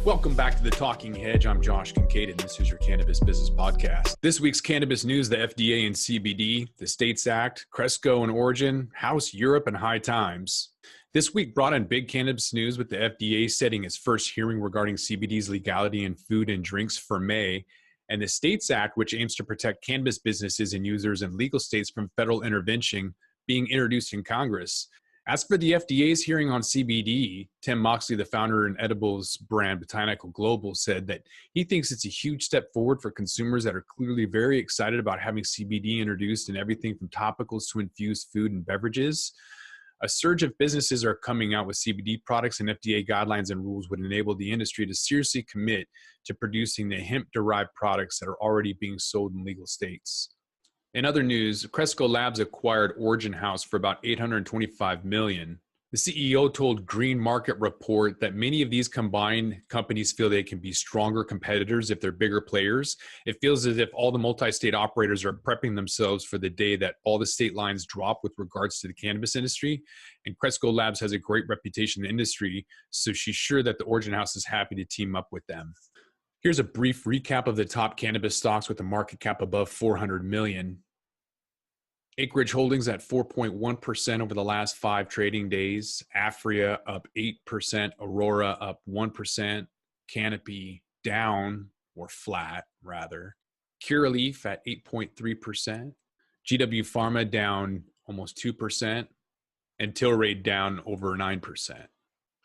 Welcome back to the Talking Hedge. I'm Josh Kincaid, and this is your Cannabis Business Podcast. This week's cannabis news: the FDA and CBD, the States Act, Cresco and Origin, House, Europe, and High Times. This week brought in big cannabis news with the FDA setting its first hearing regarding CBD's legality in food and drinks for May, and the States Act, which aims to protect cannabis businesses and users in legal states from federal intervention, being introduced in Congress. As for the FDA's hearing on CBD, Tim Moxley, the founder and edibles brand Botanical Global, said that he thinks it's a huge step forward for consumers that are clearly very excited about having CBD introduced in everything from topicals to infused food and beverages. A surge of businesses are coming out with CBD products, and FDA guidelines and rules would enable the industry to seriously commit to producing the hemp-derived products that are already being sold in legal states. In other news, Cresco Labs acquired Origin House for about $825 million. The CEO told Green Market Report that many of these combined companies feel they can be stronger competitors if they're bigger players. It feels as if all the multi-state operators are prepping themselves for the day that all the state lines drop with regards to the cannabis industry. And Cresco Labs has a great reputation in the industry, so she's sure that the Origin House is happy to team up with them. Here's a brief recap of the top cannabis stocks with a market cap above $400 million. Acreage Holdings at 4.1% over the last 5 trading days. Afria up 8%. Aurora up 1%. Canopy down, or flat rather. Curaleaf at 8.3%. GW Pharma down almost 2%. And Tilray down over 9%.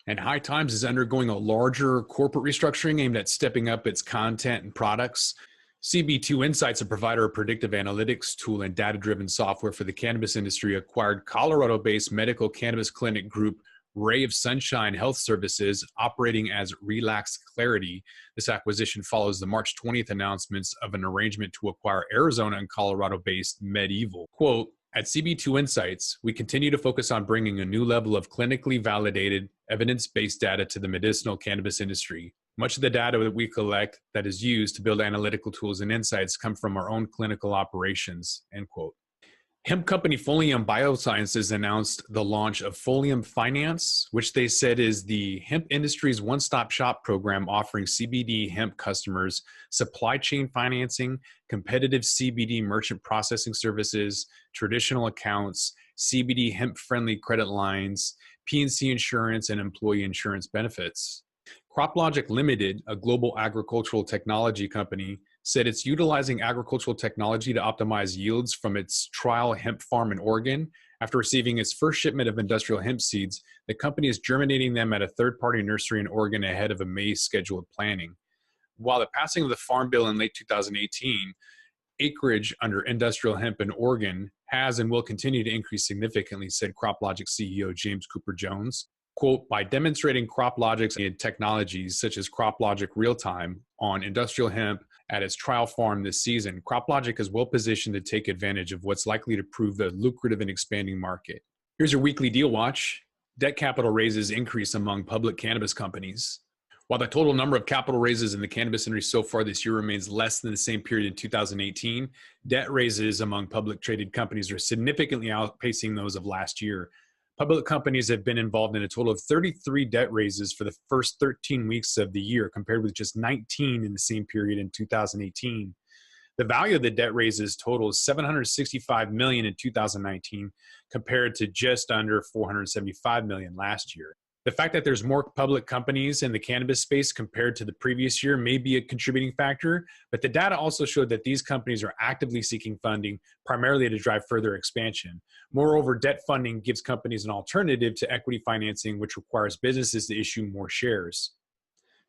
And High Times is undergoing a larger corporate restructuring aimed at stepping up its content and products. CB2 Insights, a provider of predictive analytics tool and data-driven software for the cannabis industry, acquired Colorado-based medical cannabis clinic group Ray of Sunshine Health Services, operating as Relax Clarity. This acquisition follows the March 20th announcements of an arrangement to acquire Arizona and Colorado-based Medieval. Quote, "At CB2 Insights, we continue to focus on bringing a new level of clinically validated, evidence-based data to the medicinal cannabis industry. Much of the data that we collect that is used to build analytical tools and insights come from our own clinical operations," end quote. Hemp company Folium Biosciences announced the launch of Folium Finance, which they said is the hemp industry's one-stop shop program offering CBD hemp customers supply chain financing, competitive CBD merchant processing services, traditional accounts, CBD hemp-friendly credit lines, P&C insurance, and employee insurance benefits. CropLogic Limited, a global agricultural technology company, said it's utilizing agricultural technology to optimize yields from its trial hemp farm in Oregon. After receiving its first shipment of industrial hemp seeds, the company is germinating them at a third-party nursery in Oregon ahead of a May scheduled planting. While the passing of the Farm Bill in late 2018, acreage under industrial hemp in Oregon has and will continue to increase significantly, said CropLogic CEO James Cooper Jones. Quote, "By demonstrating CropLogic's technologies such as CropLogic Real-Time on industrial hemp at its trial farm this season, CropLogic is well positioned to take advantage of what's likely to prove a lucrative and expanding market." Here's your weekly deal watch. Debt capital raises increase among public cannabis companies. While the total number of capital raises in the cannabis industry so far this year remains less than the same period in 2018, debt raises among public traded companies are significantly outpacing those of last year. Public companies have been involved in a total of 33 debt raises for the first 13 weeks of the year, compared with just 19 in the same period in 2018. The value of the debt raises totals $765 million in 2019, compared to just under $475 million last year. The fact that there's more public companies in the cannabis space compared to the previous year may be a contributing factor, but the data also showed that these companies are actively seeking funding, primarily to drive further expansion. Moreover, debt funding gives companies an alternative to equity financing, which requires businesses to issue more shares.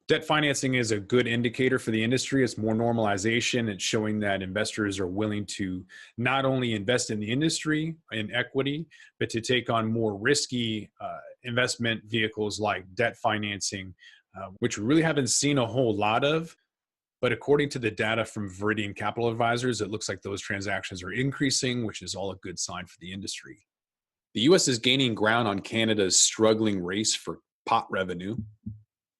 Debt financing is a good indicator for the industry. It's more normalization. It's showing that investors are willing to not only invest in the industry in equity, but to take on more risky investment vehicles like debt financing, which we really haven't seen a whole lot of. But according to the data from Viridian Capital Advisors, it looks like those transactions are increasing, which is all a good sign for the industry. The U.S. is gaining ground on Canada's struggling race for pot revenue.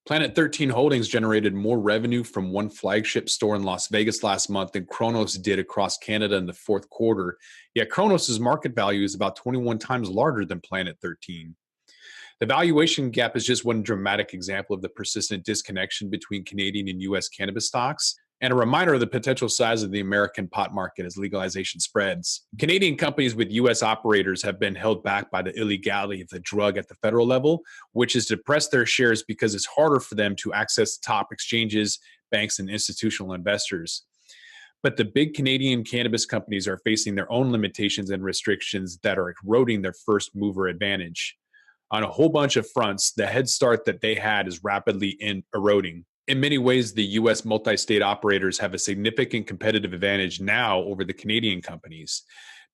Planet 13 Holdings generated more revenue from one flagship store in Las Vegas last month than Cronos did across Canada in the fourth quarter. Yet Cronos' market value is about 21 times larger than Planet 13. The valuation gap is just one dramatic example of the persistent disconnection between Canadian and US cannabis stocks, and a reminder of the potential size of the American pot market as legalization spreads. Canadian companies with US operators have been held back by the illegality of the drug at the federal level, which has depressed their shares because it's harder for them to access top exchanges, banks, and institutional investors. But the big Canadian cannabis companies are facing their own limitations and restrictions that are eroding their first mover advantage. On a whole bunch of fronts, the head start that they had is rapidly eroding. In many ways, the US multi state operators have a significant competitive advantage now over the Canadian companies.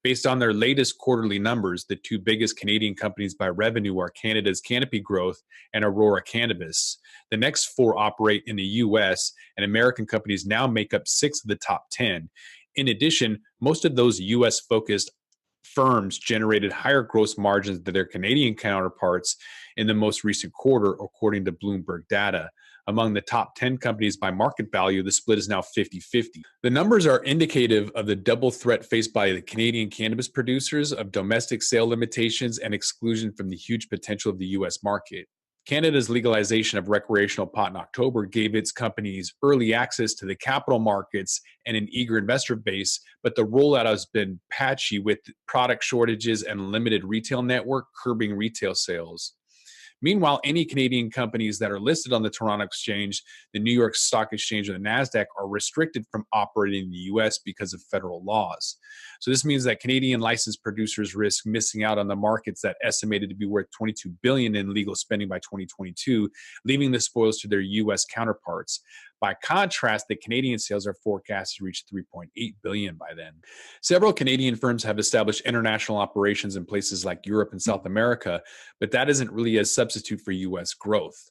Based on their latest quarterly numbers, the two biggest Canadian companies by revenue are Canada's Canopy Growth and Aurora Cannabis. The next four operate in the US, and American companies now make up 6 of the top 10. In addition, most of those US focused firms generated higher gross margins than their Canadian counterparts in the most recent quarter, according to Bloomberg data. Among the top 10 companies by market value, the split is now 50-50. The numbers are indicative of the double threat faced by the Canadian cannabis producers of domestic sale limitations and exclusion from the huge potential of the US market. Canada's legalization of recreational pot in October gave its companies early access to the capital markets and an eager investor base, but the rollout has been patchy with product shortages and limited retail network curbing retail sales. Meanwhile, any Canadian companies that are listed on the Toronto Exchange, the New York Stock Exchange, or the NASDAQ are restricted from operating in the US because of federal laws. So this means that Canadian licensed producers risk missing out on the markets that estimated to be worth $22 billion in legal spending by 2022, leaving the spoils to their US counterparts. By contrast, the Canadian sales are forecast to reach $3.8 billion by then. Several Canadian firms have established international operations in places like Europe and South America, but that isn't really a substitute for US growth.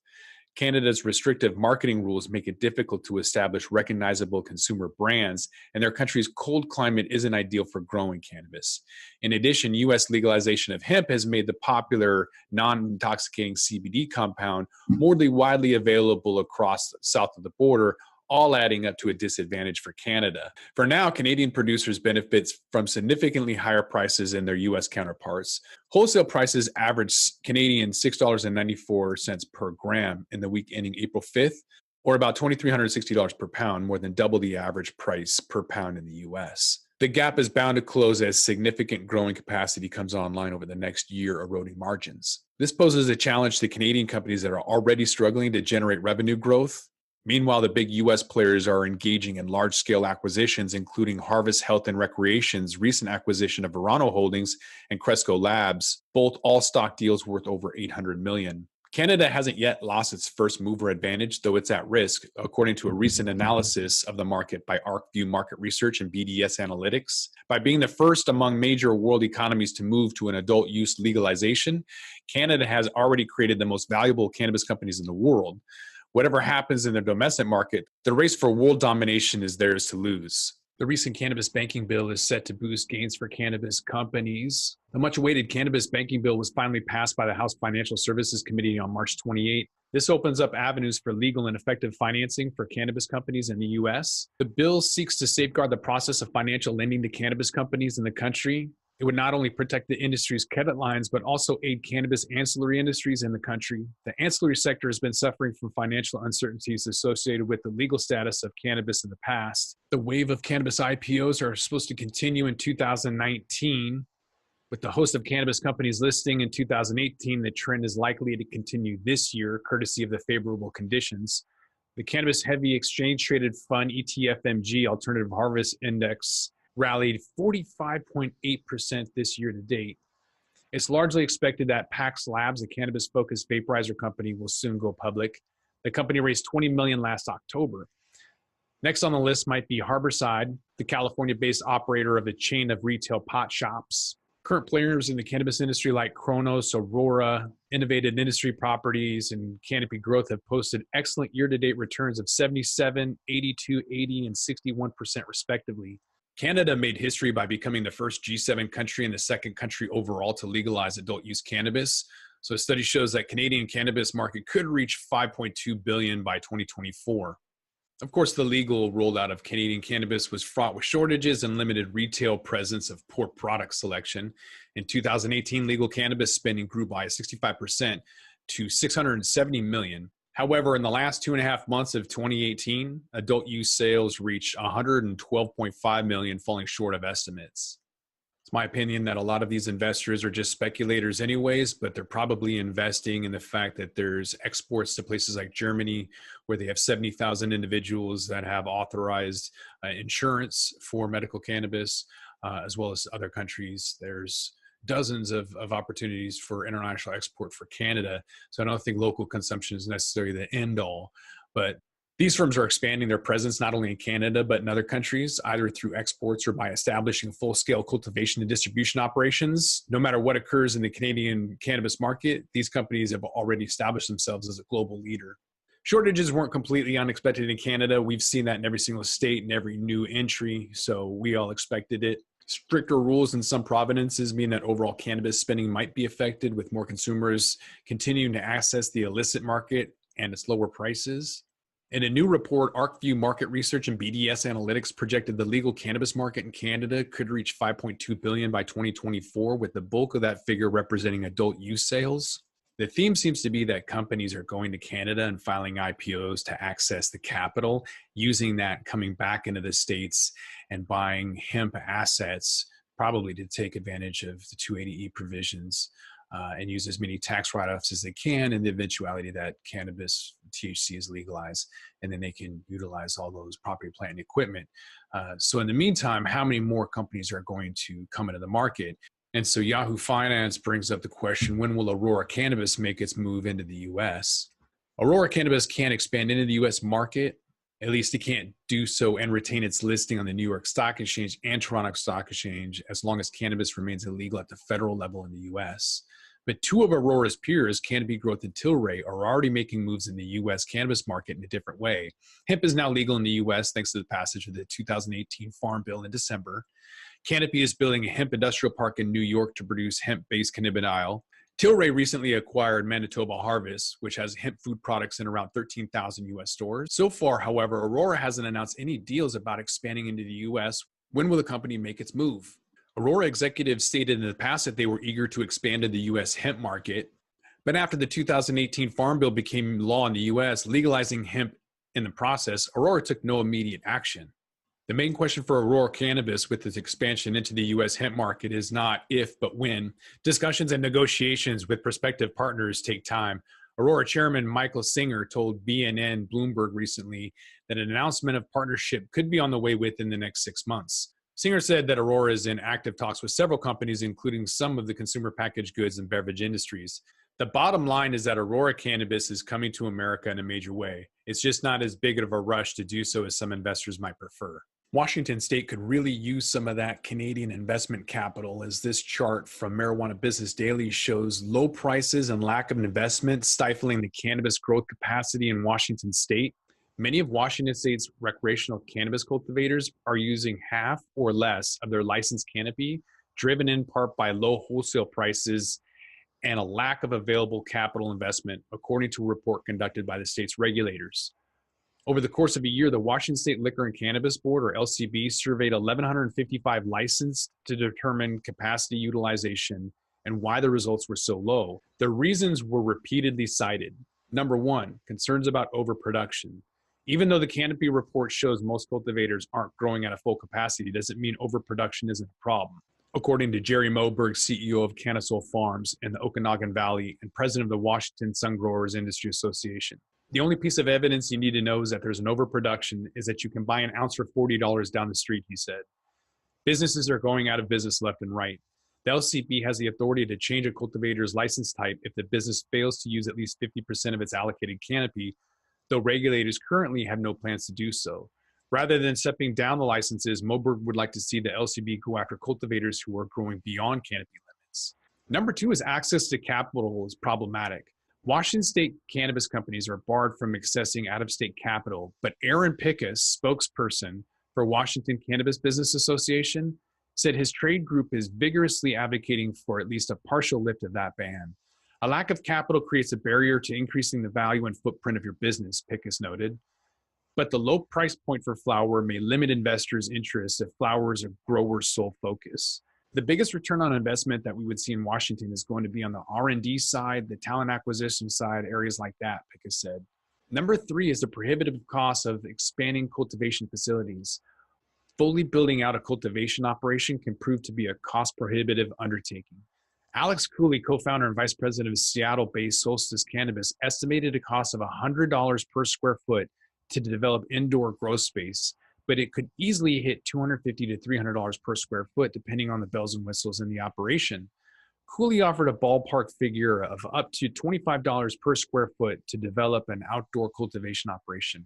Canada's restrictive marketing rules make it difficult to establish recognizable consumer brands, and their country's cold climate isn't ideal for growing cannabis. In addition, U.S. legalization of hemp has made the popular non-intoxicating CBD compound more widely available across south of the border, all adding up to a disadvantage for Canada. For now, Canadian producers benefit from significantly higher prices than their U.S. counterparts. Wholesale prices averaged Canadian $6.94 per gram in the week ending April 5th, or about $2,360 per pound, more than double the average price per pound in the U.S. The gap is bound to close as significant growing capacity comes online over the next year, eroding margins. This poses a challenge to Canadian companies that are already struggling to generate revenue growth. Meanwhile, the big U.S. players are engaging in large-scale acquisitions, including Harvest Health and Recreation's recent acquisition of Verano Holdings and Cresco Labs, both all-stock deals worth over $800 million. Canada hasn't yet lost its first mover advantage, though it's at risk, according to a recent analysis of the market by ArcView Market Research and BDS Analytics. By being the first among major world economies to move to an adult use legalization, Canada has already created the most valuable cannabis companies in the world. Whatever happens in the domestic market, the race for world domination is theirs to lose. The recent cannabis banking bill is set to boost gains for cannabis companies. The much-awaited cannabis banking bill was finally passed by the House Financial Services Committee on March 28. This opens up avenues for legal and effective financing for cannabis companies in the U.S. The bill seeks to safeguard the process of financial lending to cannabis companies in the country. It would not only protect the industry's credit lines, but also aid cannabis ancillary industries in the country. The ancillary sector has been suffering from financial uncertainties associated with the legal status of cannabis in the past. The wave of cannabis IPOs are supposed to continue in 2019. With the host of cannabis companies listing in 2018, the trend is likely to continue this year, courtesy of the favorable conditions. The Cannabis Heavy Exchange Traded Fund ETFMG Alternative Harvest Index rallied 45.8% this year to date. It's largely expected that Pax Labs, a cannabis-focused vaporizer company, will soon go public. The company raised $20 million last October. Next on the list might be Harborside, the California-based operator of a chain of retail pot shops. Current players in the cannabis industry like Cronos, Aurora, Innovative Industry Properties, and Canopy Growth have posted excellent year-to-date returns of 77, 82, 80, and 61% respectively. Canada made history by becoming the first G7 country and the second country overall to legalize adult use cannabis. So a study shows that Canadian cannabis market could reach $5.2 billion by 2024. Of course, the legal rollout of Canadian cannabis was fraught with shortages and limited retail presence of poor product selection. In 2018, legal cannabis spending grew by 65% to 670 million. However, in the last 2.5 months of 2018, adult use sales reached 112.5 million, falling short of estimates. It's my opinion that a lot of these investors are just speculators anyways, but they're probably investing in the fact that there's exports to places like Germany, where they have 70,000 individuals that have authorized insurance for medical cannabis, as well as other countries. There's dozens of opportunities for international export for Canada. So I don't think local consumption is necessarily the end all, but these firms are expanding their presence not only in Canada, but in other countries, either through exports or by establishing full-scale cultivation and distribution operations. No matter what occurs in the Canadian cannabis market, these companies have already established themselves as a global leader. Shortages weren't completely unexpected in Canada. We've seen that in every single state and every new entry, so we all expected it. Stricter rules in some provinces mean that overall cannabis spending might be affected, with more consumers continuing to access the illicit market and its lower prices. In a new report, ArcView Market Research and BDS Analytics projected the legal cannabis market in Canada could reach 5.2 billion by 2024, with the bulk of that figure representing adult use sales. The theme seems to be that companies are going to Canada and filing IPOs to access the capital, using that coming back into the States and buying hemp assets, probably to take advantage of the 280E provisions. And use as many tax write-offs as they can in the eventuality that cannabis THC is legalized, and then they can utilize all those property, plant, and equipment. So in the meantime, how many more companies are going to come into the market? And so Yahoo Finance brings up the question, when will Aurora Cannabis make its move into the US? Aurora Cannabis can't expand into the US market. At least it can't do so and retain its listing on the New York Stock Exchange and Toronto Stock Exchange as long as cannabis remains illegal at the federal level in the US. But two of Aurora's peers, Canopy Growth and Tilray, are already making moves in the U.S. cannabis market in a different way. Hemp is now legal in the U.S. thanks to the passage of the 2018 Farm Bill in December. Canopy is building a hemp industrial park in New York to produce hemp-based cannabidiol. Tilray recently acquired Manitoba Harvest, which has hemp food products in around 13,000 U.S. stores. So far, however, Aurora hasn't announced any deals about expanding into the U.S. When will the company make its move? Aurora executives stated in the past that they were eager to expand in the U.S. hemp market, but after the 2018 Farm Bill became law in the U.S., legalizing hemp in the process, Aurora took no immediate action. The main question for Aurora Cannabis with its expansion into the U.S. hemp market is not if, but when. Discussions and negotiations with prospective partners take time. Aurora chairman Michael Singer told BNN Bloomberg recently that an announcement of partnership could be on the way within the next 6 months. Singer said that Aurora is in active talks with several companies, including some of the consumer packaged goods and beverage industries. The bottom line is that Aurora Cannabis is coming to America in a major way. It's just not as big of a rush to do so as some investors might prefer. Washington State could really use some of that Canadian investment capital, as this chart from Marijuana Business Daily shows low prices and lack of investment stifling the cannabis growth capacity in Washington State. Many of Washington State's recreational cannabis cultivators are using half or less of their licensed canopy, driven in part by low wholesale prices and a lack of available capital investment, according to a report conducted by the state's regulators. Over the course of a year, the Washington State Liquor and Cannabis Board, or LCB, surveyed 1,155 licensed to determine capacity utilization and why the results were so low. The reasons were repeatedly cited. Number one, concerns about overproduction. Even though the Canopy report shows most cultivators aren't growing at a full capacity, doesn't mean overproduction isn't a problem. According to Jerry Moberg, CEO of Canasol Farms in the Okanagan Valley and president of the Washington Sun Growers Industry Association. The only piece of evidence you need to know is that there's an overproduction is that you can buy an ounce for $40 down the street, he said. Businesses are going out of business left and right. The LCB has the authority to change a cultivator's license type if the business fails to use at least 50% of its allocated canopy, though regulators currently have no plans to do so. Rather than stepping down the licenses, Moberg would like to see the LCB go after cultivators who are growing beyond canopy limits. Number two is access to capital is problematic. Washington state cannabis companies are barred from accessing out-of-state capital, but Aaron Pickus, spokesperson for Washington Cannabis Business Association, said his trade group is vigorously advocating for at least a partial lift of that ban. A lack of capital creates a barrier to increasing the value and footprint of your business, Pickus noted. But the low price point for flower may limit investors' interest if flower is a grower's sole focus. The biggest return on investment that we would see in Washington is going to be on the R&D side, the talent acquisition side, areas like that, Pika said. Number 3 is the prohibitive cost of expanding cultivation facilities. Fully building out a cultivation operation can prove to be a cost-prohibitive undertaking. Alex Cooley, co-founder and vice president of Seattle-based Solstice Cannabis, estimated a cost of $100 per square foot to develop indoor grow space, but it could easily hit $250 to $300 per square foot, depending on the bells and whistles in the operation. Cooley offered a ballpark figure of up to $25 per square foot to develop an outdoor cultivation operation.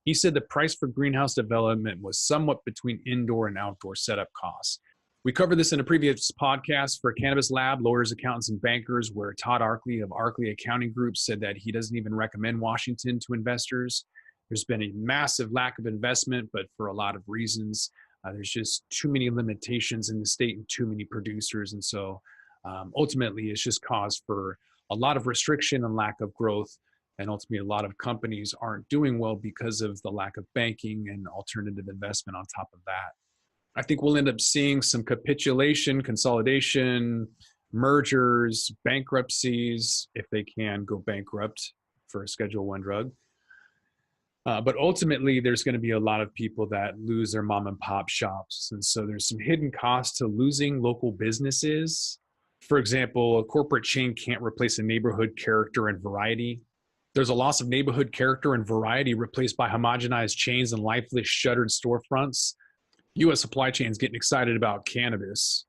He said the price for greenhouse development was somewhat between indoor and outdoor setup costs. We covered this in a previous podcast for Cannabis Lab, Lawyers, Accountants, and Bankers, where Todd Arkley of Arkley Accounting Group said that he doesn't even recommend Washington to investors. There's been a massive lack of investment, but for a lot of reasons. There's just too many limitations in the state and too many producers. And so ultimately, it's just cause for a lot of restriction and lack of growth. And ultimately, a lot of companies aren't doing well because of the lack of banking and alternative investment on top of that. I think we'll end up seeing some capitulation, consolidation, mergers, bankruptcies, if they can go bankrupt for a Schedule I drug. But ultimately, there's going to be a lot of people that lose their mom and pop shops. And so there's some hidden costs to losing local businesses. For example, a corporate chain can't replace a neighborhood character and variety. There's a loss of neighborhood character and variety replaced by homogenized chains and lifeless shuttered storefronts. U.S. supply chains getting excited about cannabis.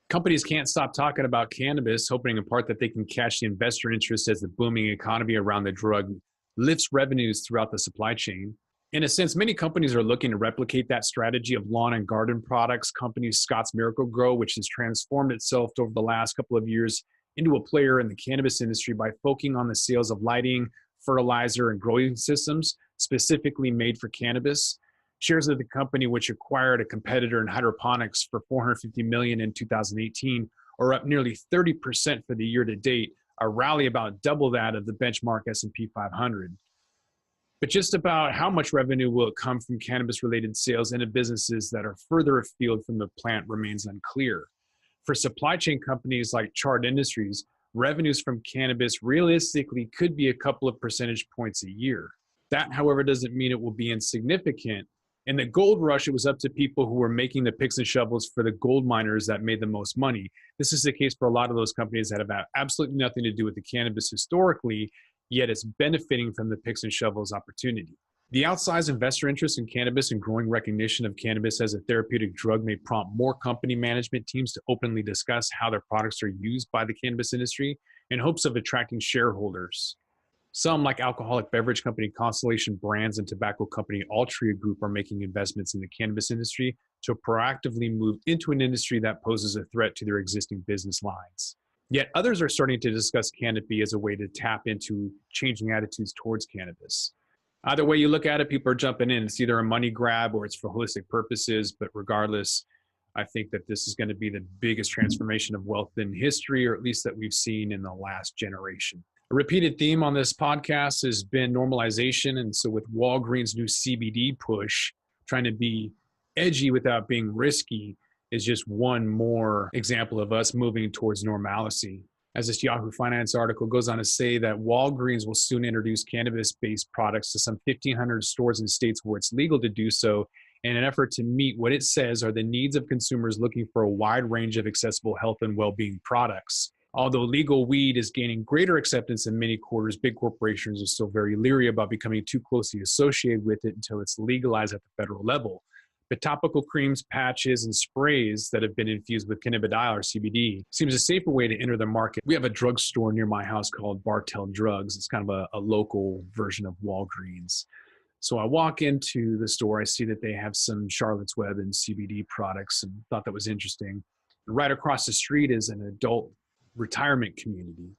Companies can't stop talking about cannabis, hoping in part that they can catch the investor interest as the booming economy around the drug lifts revenues throughout the supply chain. In a sense, many companies are looking to replicate that strategy of lawn and garden products. Company Scott's Miracle-Gro, which has transformed itself over the last couple of years into a player in the cannabis industry by focusing on the sales of lighting, fertilizer, and growing systems specifically made for cannabis. Shares of the company, which acquired a competitor in hydroponics for $450 million in 2018, are up nearly 30% for the year to date, a rally about double that of the benchmark S&P 500. But just about how much revenue will come from cannabis-related sales into businesses that are further afield from the plant remains unclear. For supply chain companies like Chart Industries, revenues from cannabis realistically could be a couple of percentage points a year. That, however, doesn't mean it will be insignificant. In the gold rush, it was up to people who were making the picks and shovels for the gold miners that made the most money. This is the case for a lot of those companies that have absolutely nothing to do with the cannabis historically, yet it's benefiting from the picks and shovels opportunity. The outsized investor interest in cannabis and growing recognition of cannabis as a therapeutic drug may prompt more company management teams to openly discuss how their products are used by the cannabis industry in hopes of attracting shareholders. Some, like alcoholic beverage company Constellation Brands and tobacco company Altria Group, are making investments in the cannabis industry to proactively move into an industry that poses a threat to their existing business lines. Yet others are starting to discuss canopy as a way to tap into changing attitudes towards cannabis. Either way you look at it, people are jumping in. It's either a money grab or it's for holistic purposes, but regardless, I think that this is going to be the biggest transformation of wealth in history, or at least that we've seen in the last generation. A repeated theme on this podcast has been normalization. And so with Walgreens' new CBD push, trying to be edgy without being risky is just one more example of us moving towards normalcy. As this Yahoo Finance article goes on to say that Walgreens will soon introduce cannabis-based products to some 1,500 stores in states where it's legal to do so in an effort to meet what it says are the needs of consumers looking for a wide range of accessible health and well-being products. Although legal weed is gaining greater acceptance in many quarters, big corporations are still very leery about becoming too closely associated with it until it's legalized at the federal level. But topical creams, patches, and sprays that have been infused with cannabidiol or CBD seems a safer way to enter the market. We have a drugstore near my house called Bartell Drugs. It's kind of a local version of Walgreens. So I walk into the store, I see that they have some Charlotte's Web and CBD products and thought that was interesting. Right across the street is an adult retirement community.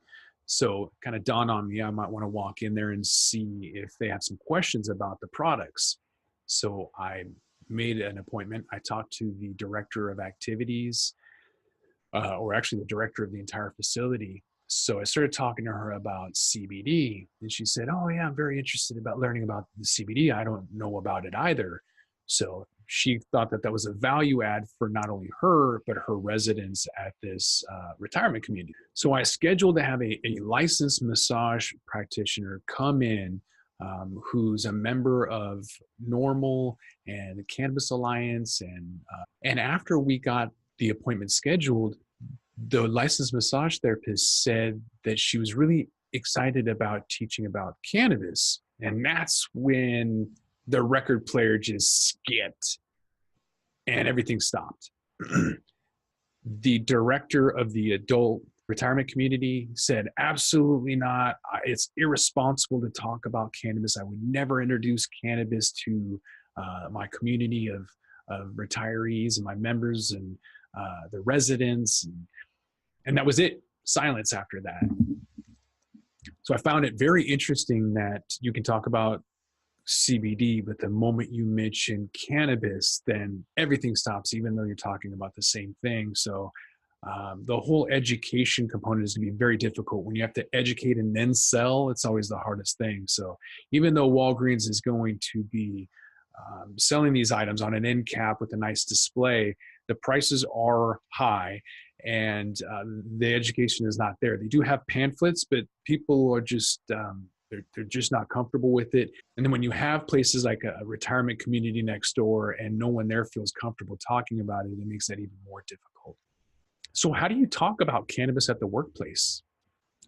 So it kind of dawned on me, I might want to walk in there and see if they have some questions about the products. So I made an appointment. I talked to the director of activities, or actually the director of the entire facility. So I started talking to her about CBD, and she said, "Oh yeah, I'm very interested about learning about the CBD. I don't know about it either." So she thought that that was a value add for not only her but her residents at this retirement community. So I scheduled to have a licensed massage practitioner come in, who's a member of Normal and the Cannabis Alliance, and after we got the appointment scheduled, the licensed massage therapist said that she was really excited about teaching about cannabis. And that's when the record player just skipped and everything stopped. The director of the adult retirement community said, absolutely not. It's irresponsible to talk about cannabis. I would never introduce cannabis to my community of retirees and my members and the residents. And that was it. Silence after that. So I found it very interesting that you can talk about CBD, but the moment you mention cannabis, then everything stops, even though you're talking about the same thing. So the whole education component is going to be very difficult. When you have to educate and then sell, it's always the hardest thing. So even though Walgreens is going to be selling these items on an end cap with a nice display, the prices are high and the education is not there. They do have pamphlets, but people are just they're just not comfortable with it. And then when you have places like a retirement community next door and no one there feels comfortable talking about it, it makes that even more difficult. So how do you talk about cannabis at the workplace?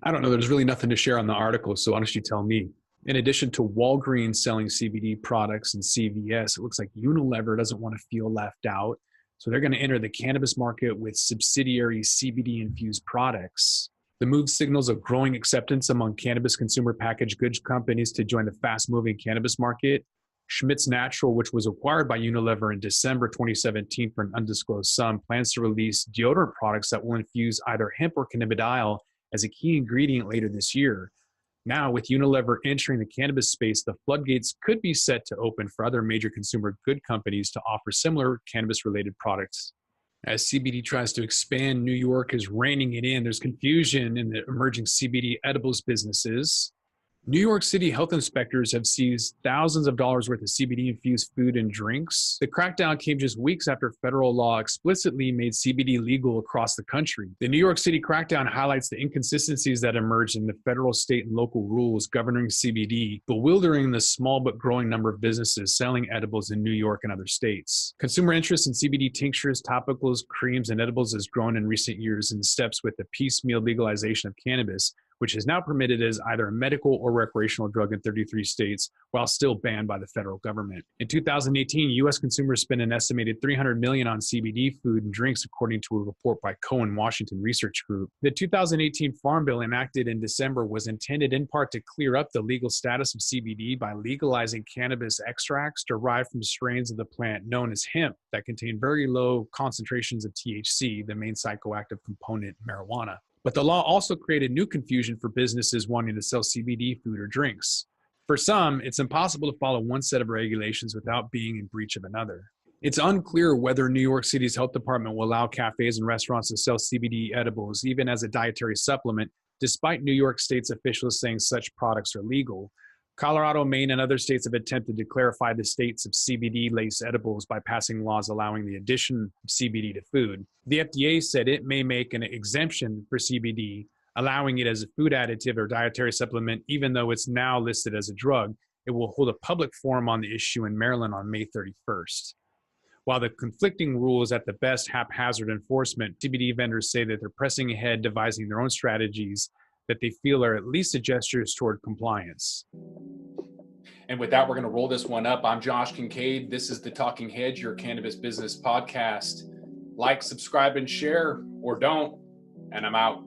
I don't know. There's really nothing to share on the article, so why don't you tell me? In addition to Walgreens selling CBD products and CVS, it looks like Unilever doesn't want to feel left out. So they're going to enter the cannabis market with subsidiary CBD-infused products. The move signals a growing acceptance among cannabis consumer packaged goods companies to join the fast-moving cannabis market. Schmidt's Natural, which was acquired by Unilever in December 2017 for an undisclosed sum, plans to release deodorant products that will infuse either hemp or cannabidiol as a key ingredient later this year. Now, with Unilever entering the cannabis space, the floodgates could be set to open for other major consumer good companies to offer similar cannabis-related products. As CBD tries to expand, New York is reining it in. There's confusion in the emerging CBD edibles businesses. New York City health inspectors have seized thousands of dollars worth of CBD-infused food and drinks. The crackdown came just weeks after federal law explicitly made CBD legal across the country. The New York City crackdown highlights the inconsistencies that emerged in the federal, state, and local rules governing CBD, bewildering the small but growing number of businesses selling edibles in New York and other states. Consumer interest in CBD tinctures, topicals, creams, and edibles has grown in recent years in steps with the piecemeal legalization of cannabis, which is now permitted as either a medical or recreational drug in 33 states, while still banned by the federal government. In 2018, U.S. consumers spent an estimated $300 million on CBD food and drinks, according to a report by Cohen Washington Research Group. The 2018 Farm Bill enacted in December was intended in part to clear up the legal status of CBD by legalizing cannabis extracts derived from strains of the plant known as hemp that contain very low concentrations of THC, the main psychoactive component in marijuana. But the law also created new confusion for businesses wanting to sell CBD food or drinks. For some, it's impossible to follow one set of regulations without being in breach of another. It's unclear whether New York City's health department will allow cafes and restaurants to sell CBD edibles, even as a dietary supplement, despite New York State's officials saying such products are legal. Colorado, Maine, and other states have attempted to clarify the states of CBD-laced edibles by passing laws allowing the addition of CBD to food. The FDA said it may make an exemption for CBD, allowing it as a food additive or dietary supplement, even though it's now listed as a drug. It will hold a public forum on the issue in Maryland on May 31st. While the conflicting rules at the best haphazard enforcement, CBD vendors say that they're pressing ahead, devising their own strategies that they feel are at least gestures toward compliance. And with that, we're going to roll this one up. I'm Josh Kincaid. This is the Talking Hedge, your cannabis business podcast. Like, subscribe, and share, or don't, and I'm out.